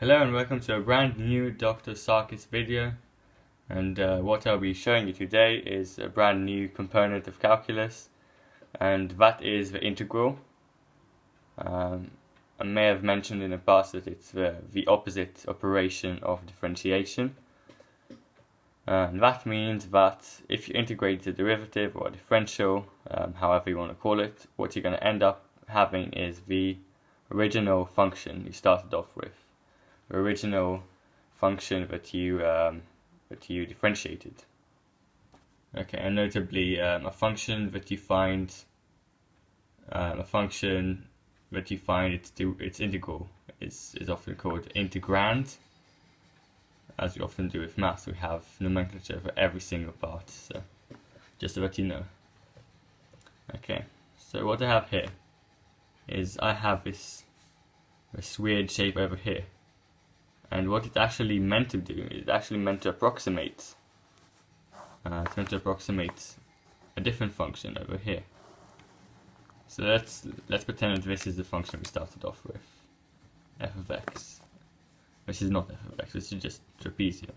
Hello and welcome to a brand new Dr. Sarkis video, and what I'll be showing you today is a brand new component of calculus, and that is the integral. I may have mentioned in the past that it's the opposite operation of differentiation, and that means that if you integrate the derivative or differential, however you want to call it, what you're going to end up having is the original function you started off with. The original function that you differentiated. Okay, and notably, a function that you find its integral is often called integrand. As we often do with maths, we have nomenclature for every single part. So, just so that you know. Okay, so what I have here is I have this weird shape over here. And what it's actually meant to do is actually meant to approximate. It's meant to approximate a different function over here. So let's pretend that this is the function we started off with, f of x. This is not f of x. This is just trapezium.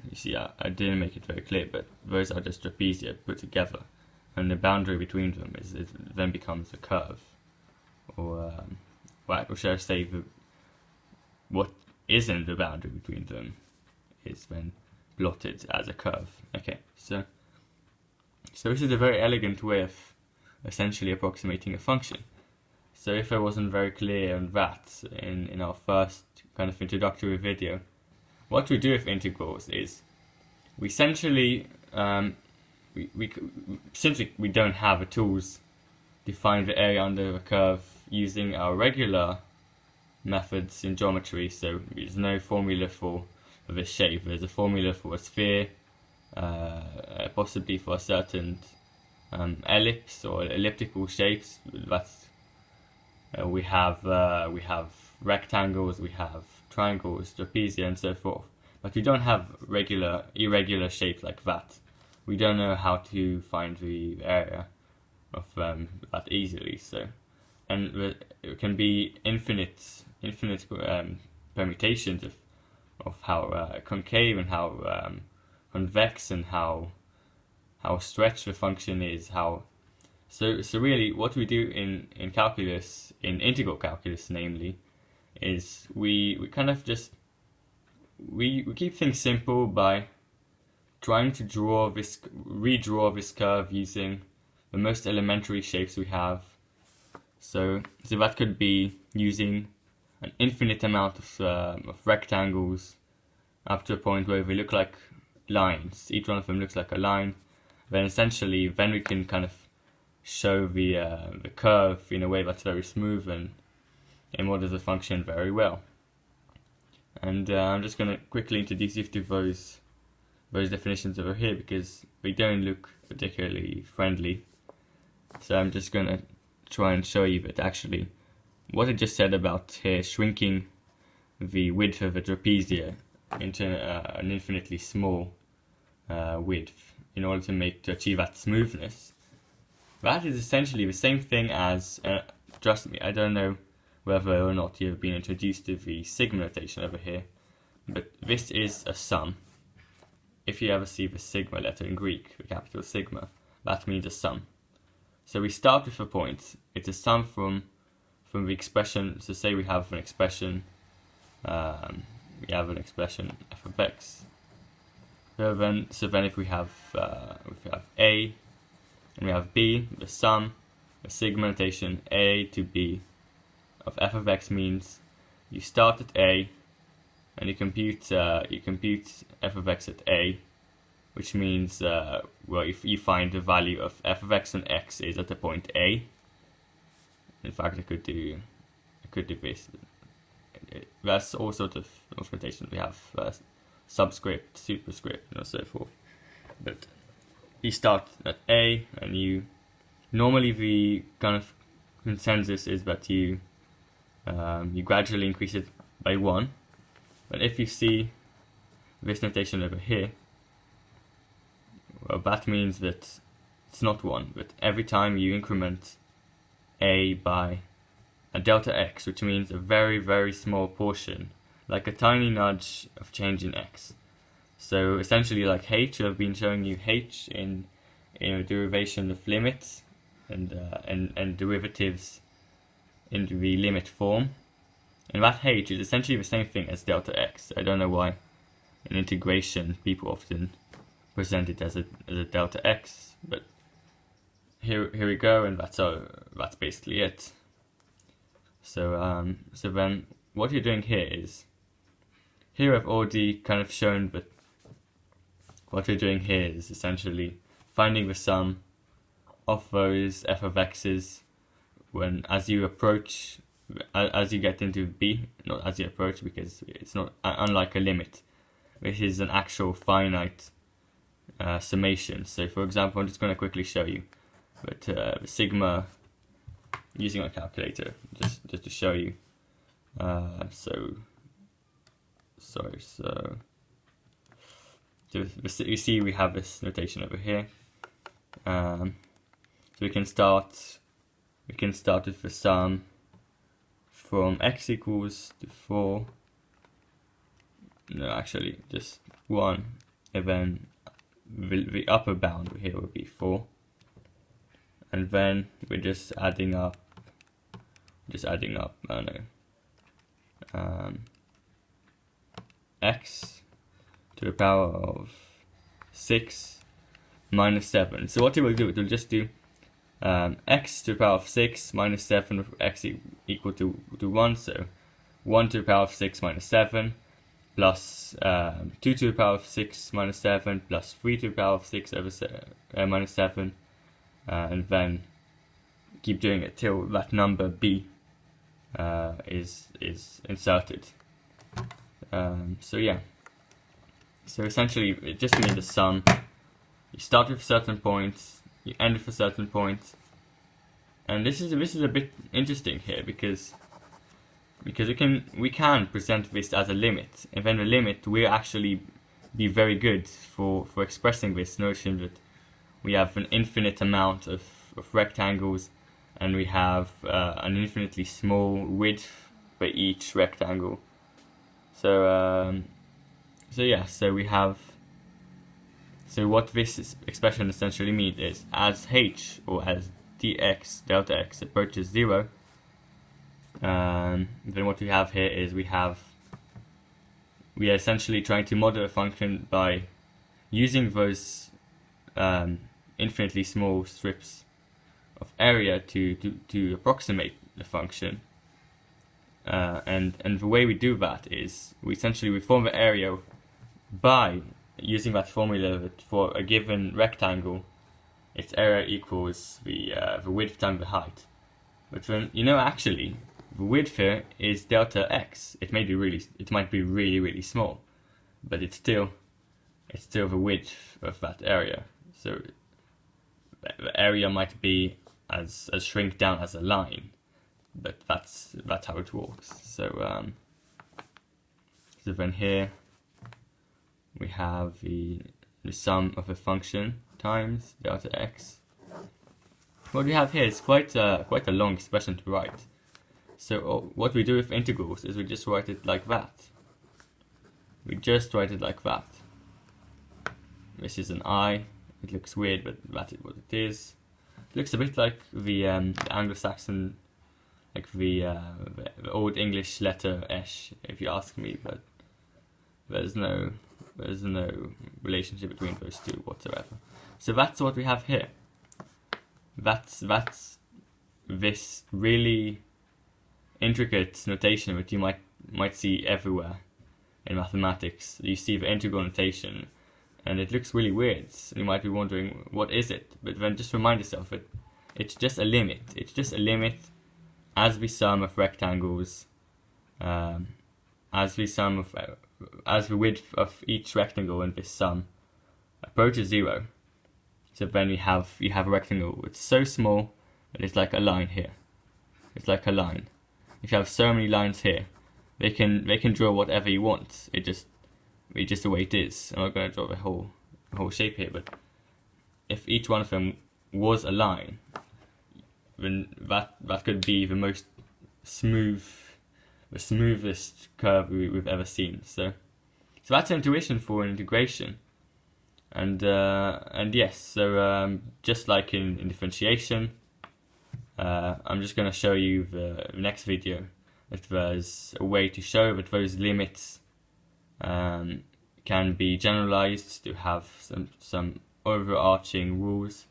You see, I didn't make it very clear, but those are just trapezia put together, and the boundary between them then becomes a curve, or should I say what isn't the boundary between them is then plotted as a curve. Okay, so this is a very elegant way of essentially approximating a function. So if I wasn't very clear on that in our first kind of introductory video, what we do with integrals is we essentially since we don't have the tools to find the area under the curve using our regular methods in geometry, so there's no formula for this shape. There's a formula for a sphere, possibly for a certain ellipse or elliptical shapes. That's we have rectangles, we have triangles, trapezia, and so forth. But we don't have irregular shapes like that. We don't know how to find the area of that easily. So. And it can be infinite permutations of how concave and how convex and how stretched the function is. So really, what we do in calculus, in integral calculus, namely, is we kind of just we keep things simple by trying to redraw this curve using the most elementary shapes we have. So that could be using an infinite amount of rectangles up to a point where they look like lines. Each one of them looks like a line. Then essentially, we can kind of show the curve in a way that's very smooth and models the function very well. And I'm just going to quickly introduce you to those definitions over here because they don't look particularly friendly. So I'm just going to try and show you that actually what I just said about here shrinking the width of a trapezia into an infinitely small width in order to achieve that smoothness, that is essentially the same thing as trust me, I don't know whether or not you have been introduced to the sigma notation over here, but this is a sum. If you ever see the sigma letter in Greek, the capital sigma, that means a sum. So we start with a point. It's a sum from the expression. So say we have an expression. F of x. So then if we have a and we have b, the sum, the sigma notation a to b of f of x means you start at a and you compute f of x at a. Which means, if you find the value of f of x and x is at the point A. In fact, I could do this. That's all sorts of notation. We have subscript, superscript, and so forth. But you start at A, and normally the kind of consensus is that you gradually increase it by 1. But if you see this notation over here, well, that means that it's not 1, but every time you increment a by a delta x, which means a very, very small portion, like a tiny nudge of change in x. So essentially like h, I've been showing you h in a derivation of limits and derivatives in the limit form. And that h is essentially the same thing as delta x. I don't know why in integration people often present it as a delta x, but here we go, and that's basically it. So so then what you're doing here is, here I've already kind of shown, but what we're doing here is essentially finding the sum of those f of x's when as you approach, as you get into b, not as you approach, because it's not unlike a limit. This is an actual finite summation. So for example, I'm just going to quickly show you, but sigma, using my calculator, just to show you. So you see we have this notation over here. So we can start with the sum from x equals to 4. No, actually, just 1, and then the upper bound here will be 4, and then we're just adding up. I know, x to the power of 6 minus 7. So what it will do, it will just do x to the power of 6 minus 7 with x equal to 1, so 1 to the power of 6 minus 7 plus 2 to the power of 6 minus 7 plus 3 to the power of 6 over minus 7, and then keep doing it till that number b is inserted. So yeah, so essentially it just means the sum. You start with a certain point, you end with a certain point, and this is a bit interesting here because we can present this as a limit, and then the limit will actually be very good for expressing this notion that we have an infinite amount of rectangles, and we have an infinitely small width for each rectangle. So yeah, so we have. So what this expression essentially means is, as h, or as dx delta x approaches 0, then what we have here is we are essentially trying to model a function by using those infinitely small strips of area to approximate the function. And the way we do that is we form the area by using that formula that for a given rectangle, its area equals the width times the height. But when actually the width here is delta x. It might be really small, but it's still the width of that area. So the area might be as shrink down as a line, but that's how it works. So then here we have the sum of a function times delta x. What we have here is quite a long expression to write. So what we do with integrals is we just write it like that. This is an I. It looks weird, but that is what it is. It looks a bit like the Anglo-Saxon, like the old English letter esh, if you ask me, but there's no relationship between those two whatsoever. So that's what we have here. That's this really intricate notation that you might see everywhere in mathematics. You see the integral notation, and it looks really weird. You might be wondering, what is it? But then just remind yourself that it's just a limit. It's just a limit as the sum of rectangles, as the width of each rectangle in this sum approaches 0. So then you have a rectangle. It's so small that it's like a line here. It's like a line. If you have so many lines here, they can draw whatever you want. It's just the way it is. I'm not going to draw the whole shape here, but if each one of them was a line, then that could be the most the smoothest curve we've ever seen. So that's intuition for an integration. And yes, so just like in differentiation, I'm just going to show you the next video that there's a way to show that those limits can be generalized to have some overarching rules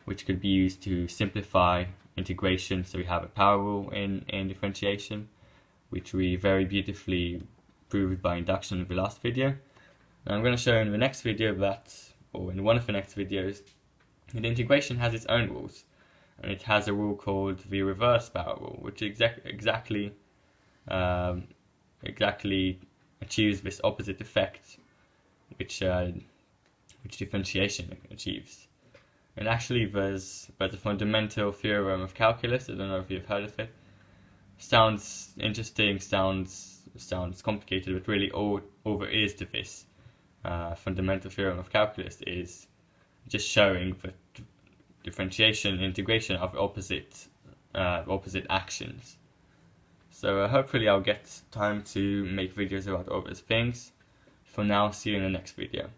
which could be used to simplify integration. So we have a power rule in differentiation, which we very beautifully proved by induction in the last video. And I'm going to show in the next video that, or in one of the next videos, that integration has its own rules. And it has a rule called the reverse power rule, which exactly achieves this opposite effect which differentiation achieves. And actually there's a fundamental theorem of calculus, I don't know if you've heard of it. Sounds interesting, sounds complicated, but really all there is to this fundamental theorem of calculus is just showing that differentiation and integration are opposite actions. So hopefully I'll get time to make videos about all those things. For now, see you in the next video.